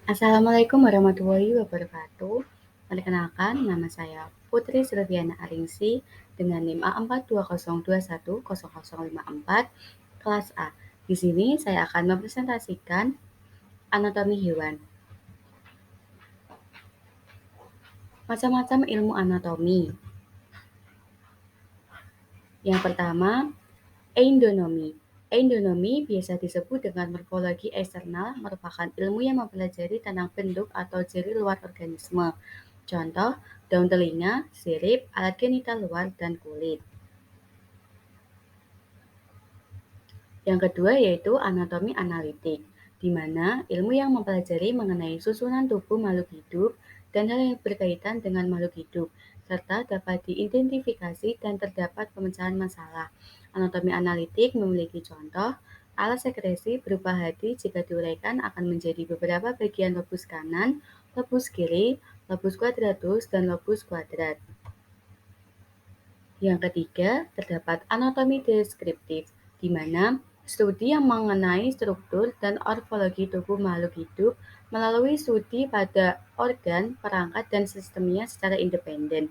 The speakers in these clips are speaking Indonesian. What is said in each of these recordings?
Assalamualaikum warahmatullahi wabarakatuh. Perkenalkan, nama saya Putri Silviana Aringsi dengan NIM A4202100054 kelas A. Di sini saya akan mempresentasikan anatomi hewan. Macam-macam ilmu anatomi. Yang pertama, endonomi. Endonomi biasa disebut dengan morfologi eksternal, merupakan ilmu yang mempelajari tentang bentuk atau ciri luar organisme. Contoh, daun telinga, sirip, alat genital luar, dan kulit. Yang kedua yaitu anatomi analitik, di mana ilmu yang mempelajari mengenai susunan tubuh makhluk hidup dan hal yang berkaitan dengan makhluk hidup, serta dapat diidentifikasi dan terdapat pemecahan masalah. Anatomi analitik memiliki contoh, alat sekresi berupa hati jika diuraikan akan menjadi beberapa bagian lobus kanan, lobus kiri, lobus quadratus, dan lobus kuadrat. Yang ketiga, terdapat anatomi deskriptif, di mana studi yang mengenai struktur dan morfologi tubuh makhluk hidup melalui studi pada organ, perangkat, dan sistemnya secara independen.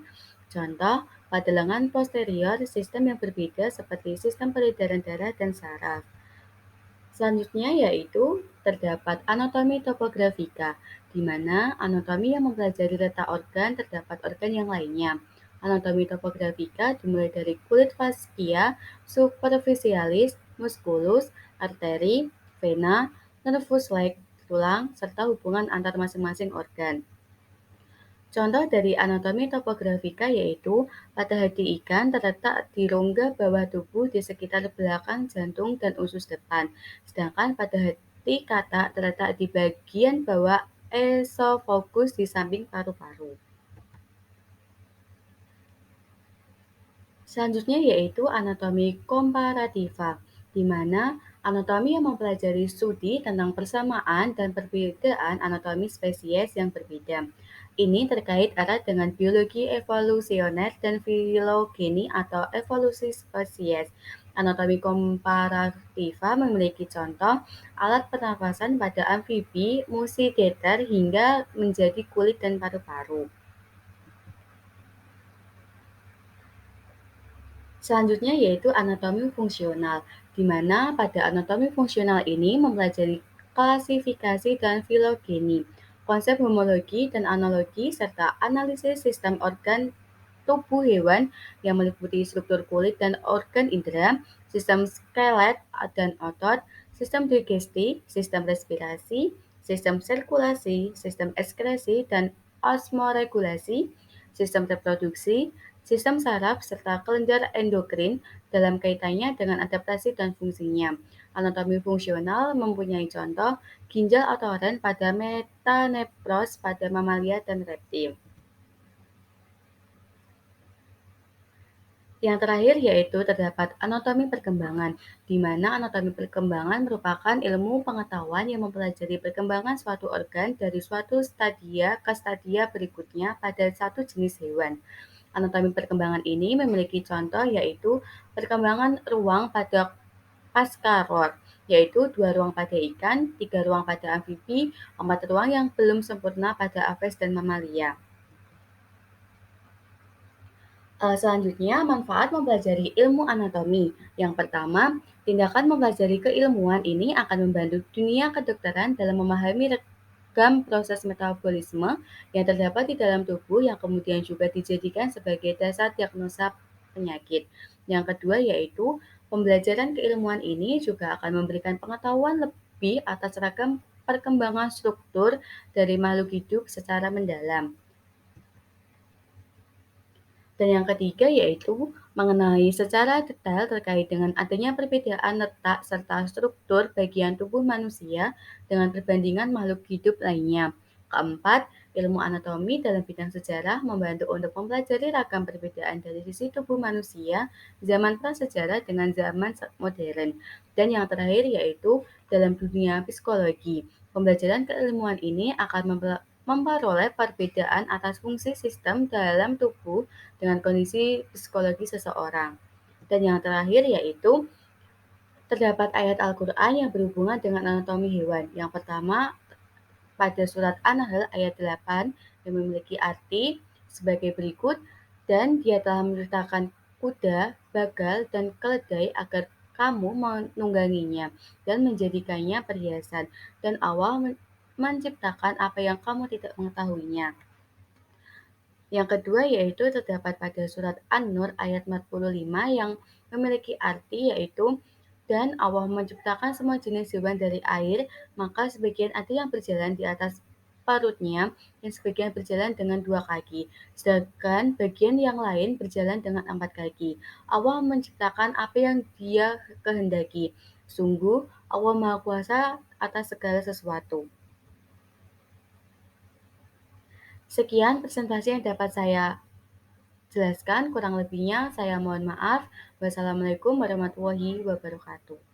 Contoh, pada lengan posterior, sistem yang berbeda seperti sistem peredaran darah dan saraf. Selanjutnya yaitu terdapat anatomi topografika, di mana anatomi yang mempelajari letak organ terdapat organ yang lainnya. Anatomi topografika dimulai dari kulit fascia, superficialis, musculus, arteri, vena, nervus leg, tulang, serta hubungan antar masing-masing organ. Contoh dari anatomi topografika yaitu pada hati ikan terletak di rongga bawah tubuh di sekitar belakang jantung dan usus depan, sedangkan pada hati katak terletak di bagian bawah esophagus di samping paru-paru. Selanjutnya yaitu anatomi komparativa, di mana anatomi yang mempelajari studi tentang persamaan dan perbedaan anatomi spesies yang berbeda. Ini terkait erat dengan biologi evolusioner dan filogeni atau evolusi spesies. Anatomi komparativa memiliki contoh alat pernafasan pada amfibi, musi datar hingga menjadi kulit dan paru-paru. Selanjutnya yaitu anatomi fungsional, di mana pada anatomi fungsional ini mempelajari klasifikasi dan filogeni, konsep homologi dan analogi, serta analisis sistem organ tubuh hewan yang meliputi struktur kulit dan organ indera, sistem skelet dan otot, sistem digesti, sistem respirasi, sistem sirkulasi, sistem ekskresi dan osmoregulasi, sistem reproduksi, sistem saraf, serta kelenjar endokrin dalam kaitannya dengan adaptasi dan fungsinya. Anatomi fungsional mempunyai contoh ginjal atau oren pada metanepros pada mamalia dan reptil. Yang terakhir yaitu terdapat anatomi perkembangan, di mana anatomi perkembangan merupakan ilmu pengetahuan yang mempelajari perkembangan suatu organ dari suatu stadia ke stadia berikutnya pada satu jenis hewan. Anatomi perkembangan ini memiliki contoh yaitu perkembangan ruang pada pasca roar, yaitu 2 ruang pada ikan, 3 ruang pada amfibi, 4 ruang yang belum sempurna pada aves dan mamalia. Selanjutnya, manfaat mempelajari ilmu anatomi. Yang pertama, tindakan mempelajari keilmuan ini akan membantu dunia kedokteran dalam memahami rekam proses metabolisme yang terdapat di dalam tubuh yang kemudian juga dijadikan sebagai dasar diagnosa penyakit. Yang kedua yaitu pembelajaran keilmuan ini juga akan memberikan pengetahuan lebih atas ragam perkembangan struktur dari makhluk hidup secara mendalam. Dan yang ketiga yaitu mengenai secara detail terkait dengan adanya perbedaan letak serta struktur bagian tubuh manusia dengan perbandingan makhluk hidup lainnya. Keempat, ilmu anatomi dalam bidang sejarah membantu untuk mempelajari ragam perbedaan dari sisi tubuh manusia zaman prasejarah dengan zaman modern. Dan yang terakhir yaitu dalam dunia psikologi. Pembelajaran keilmuan ini akan memperoleh perbedaan atas fungsi sistem dalam tubuh dengan kondisi psikologi seseorang. Dan yang terakhir yaitu terdapat ayat Al-Quran yang berhubungan dengan anatomi hewan. Yang pertama pada surat An-Nahl ayat 8 yang memiliki arti sebagai berikut, dan Dia telah menciptakan kuda, bagal, dan keledai agar kamu menungganginya dan menjadikannya perhiasan, dan Allah menciptakan apa yang kamu tidak mengetahuinya. Yang kedua yaitu terdapat pada surat An-Nur ayat 45 yang memiliki arti yaitu, dan Allah menciptakan semua jenis hewan dari air, maka sebagian ada yang berjalan di atas perutnya dan sebagian berjalan dengan 2 kaki, sedangkan bagian yang lain berjalan dengan 4 kaki. Allah menciptakan apa yang Dia kehendaki. Sungguh Allah Maha Kuasa atas segala sesuatu. Sekian presentasi yang dapat saya jelaskan, kurang lebihnya saya mohon maaf. Wassalamualaikum warahmatullahi wabarakatuh.